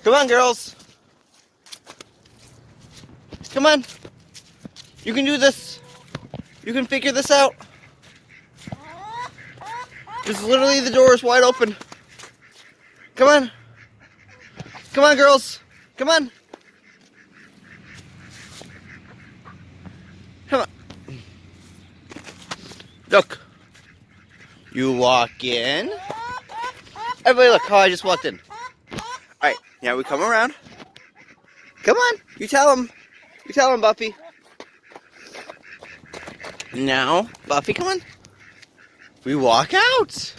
Come on, girls. Come on. You can do this. You can figure this out. Just literally the door is wide open. Come on. Come on, girls. Come on. Come on. Look. You walk in. Everybody look how I just walked in. Alright, now we come around. Come on. You tell them. You tell them, Buffy. Now, Buffy, come on. We walk out.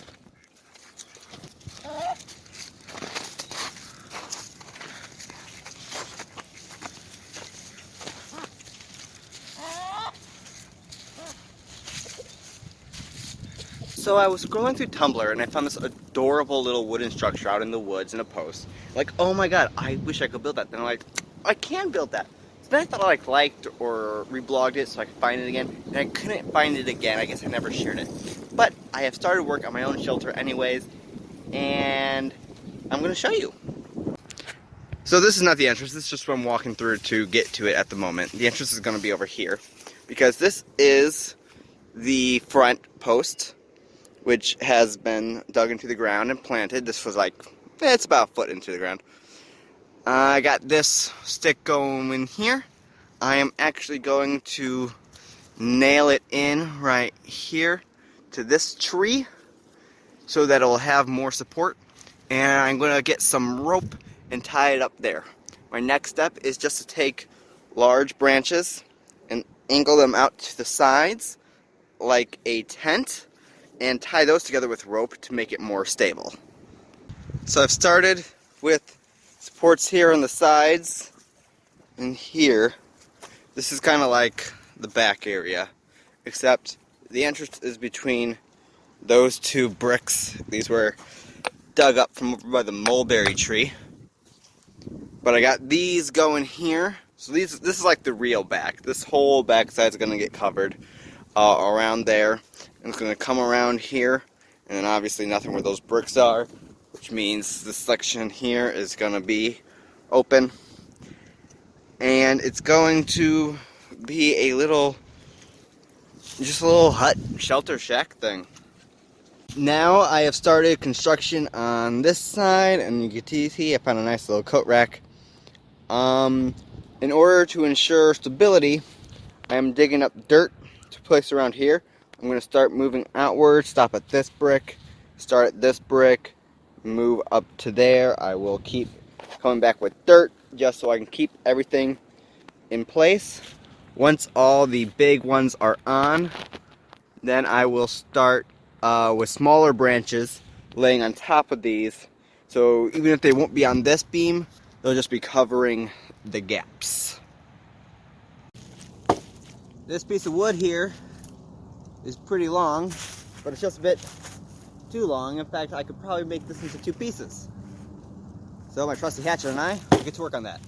So I was scrolling through Tumblr and I found this adorable little wooden structure out in the woods in a post. Like, oh my god, I wish I could build that. Then I'm like, I can build that. So then I thought I liked or reblogged it so I could find it again. And I couldn't find it again. I guess I never shared it. But I have started work on my own shelter anyways. And I'm going to show you. So this is not the entrance. This is just what I'm walking through to get to it at the moment. The entrance is going to be over here. Because this is the front post, which has been dug into the ground and planted. This was like, it's about a foot into the ground. I got this stick going in here. I am actually going to nail it in right here to this tree so that it will have more support. And I'm going to get some rope and tie it up there. My next step is just to take large branches and angle them out to the sides like a tent and tie those together with rope to make it more stable. So I've started with supports here on the sides and here. This is kind of like the back area, except the entrance is between those two bricks. These were dug up from over by the mulberry tree. But I got these going here. So this is like the real back. This whole back side is going to get covered around there. And it's going to come around here, and then obviously nothing where those bricks are, which means this section here is going to be open. And it's going to be a little, just a little hut, shelter shack thing. Now I have started construction on this side, and you can see I found a nice little coat rack. In order to ensure stability, I am digging up dirt to place around here. I'm going to start moving outward, stop at this brick, start at this brick, move up to there. I will keep coming back with dirt just so I can keep everything in place. Once all the big ones are on, then I will start with smaller branches laying on top of these. So even if they won't be on this beam, they'll just be covering the gaps. This piece of wood here is pretty long, but it's just a bit too long. In fact, I could probably make this into two pieces. So my trusty hatchet and I will get to work on that.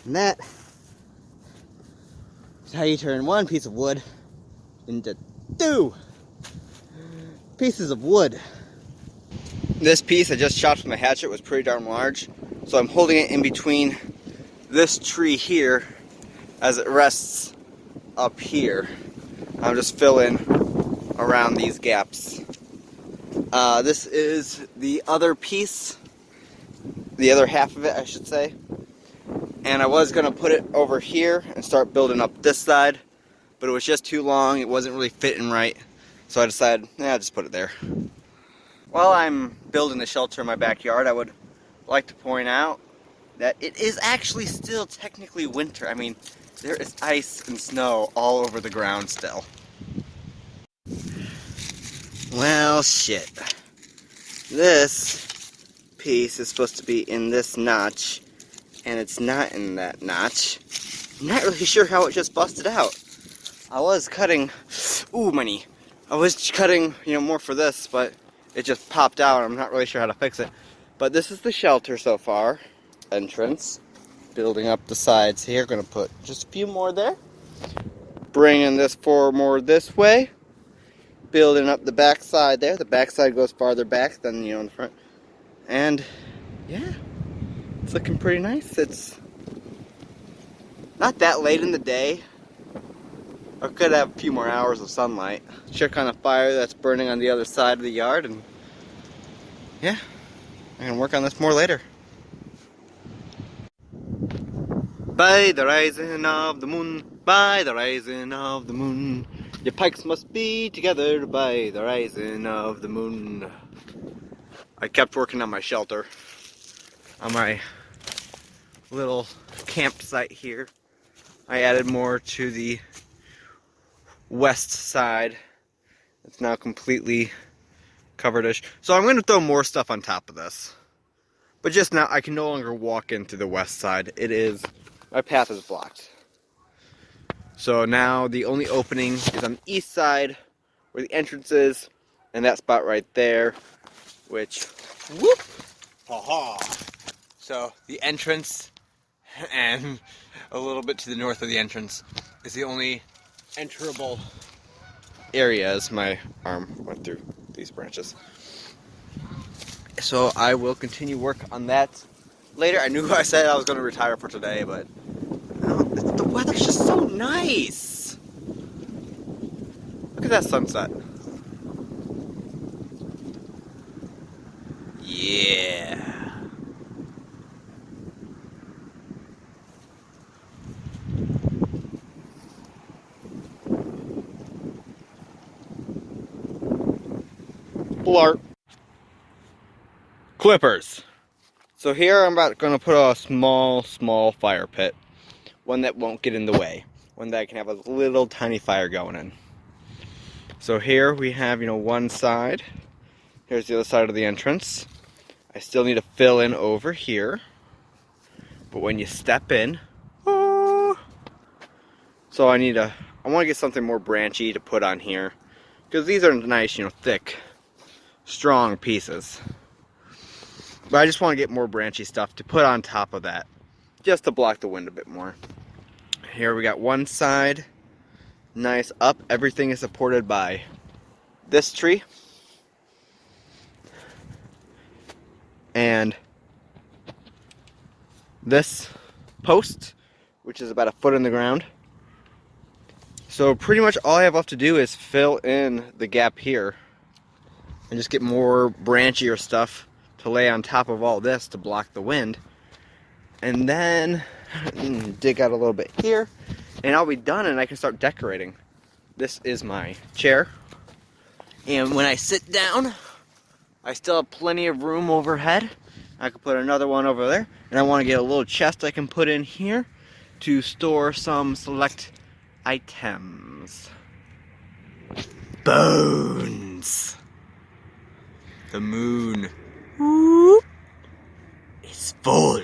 And that is how you turn one piece of wood into two pieces of wood. This piece I just chopped with my hatchet was pretty darn large, so I'm holding it in between this tree here as it rests up here. I'm just filling around these gaps. This is the other piece, the other half of it I should say. And I was going to put it over here and start building up this side, but it was just too long, it wasn't really fitting right, so I decided, I'll just put it there. While I'm building the shelter in my backyard, I would like to point out that it is actually still technically winter. I mean, there is ice and snow all over the ground still. Well, shit. This piece is supposed to be in this notch, and it's not in that notch. I'm not really sure how it just busted out. I was cutting, ooh, my knee. I was cutting, more for this, but it just popped out. I'm not really sure how to fix it. But this is the shelter so far. Entrance. Building up the sides here. Gonna put just a few more there. Bringing this forward more this way. Building up the back side there. The back side goes farther back than, in the front. And, yeah. It's looking pretty nice. It's not that late in the day. I could have a few more hours of sunlight. Check on a fire that's burning on the other side of the yard, and yeah, I'm gonna work on this more later. By the rising of the moon, by the rising of the moon, your pikes must be together by the rising of the moon. I kept working on my shelter, on my little campsite here. I added more to the west side. It's now completely covered-ish. So I'm going to throw more stuff on top of this. But just now, I can no longer walk into the west side. My path is blocked. So now the only opening is on the east side, where the entrance is, and that spot right there, which, whoop, ha-ha. So the entrance, and a little bit to the north of the entrance, is the only enterable area as my arm went through these branches. So I will continue work on that later. I knew I said I was going to retire for today, but the weather's just so nice. Look at that sunset. Yeah. Blart. Clippers. So here I'm going to put a small fire pit. One that won't get in the way. One that I can have a little tiny fire going in. So here we have, one side. Here's the other side of the entrance. I still need to fill in over here. But when you step in, so I want to get something more branchy to put on here. Because these are nice, thick, strong pieces. But I just want to get more branchy stuff to put on top of that. Just to block the wind a bit more. Here we got one side. Nice up. Everything is supported by this tree. And this post, which is about a foot in the ground. So pretty much all I have left to do is fill in the gap here. And just get more branchier stuff to lay on top of all this to block the wind. And then dig out a little bit here. And I'll be done and I can start decorating. This is my chair. And when I sit down, I still have plenty of room overhead. I could put another one over there. And I want to get a little chest I can put in here to store some select items. Bones. The moon is full.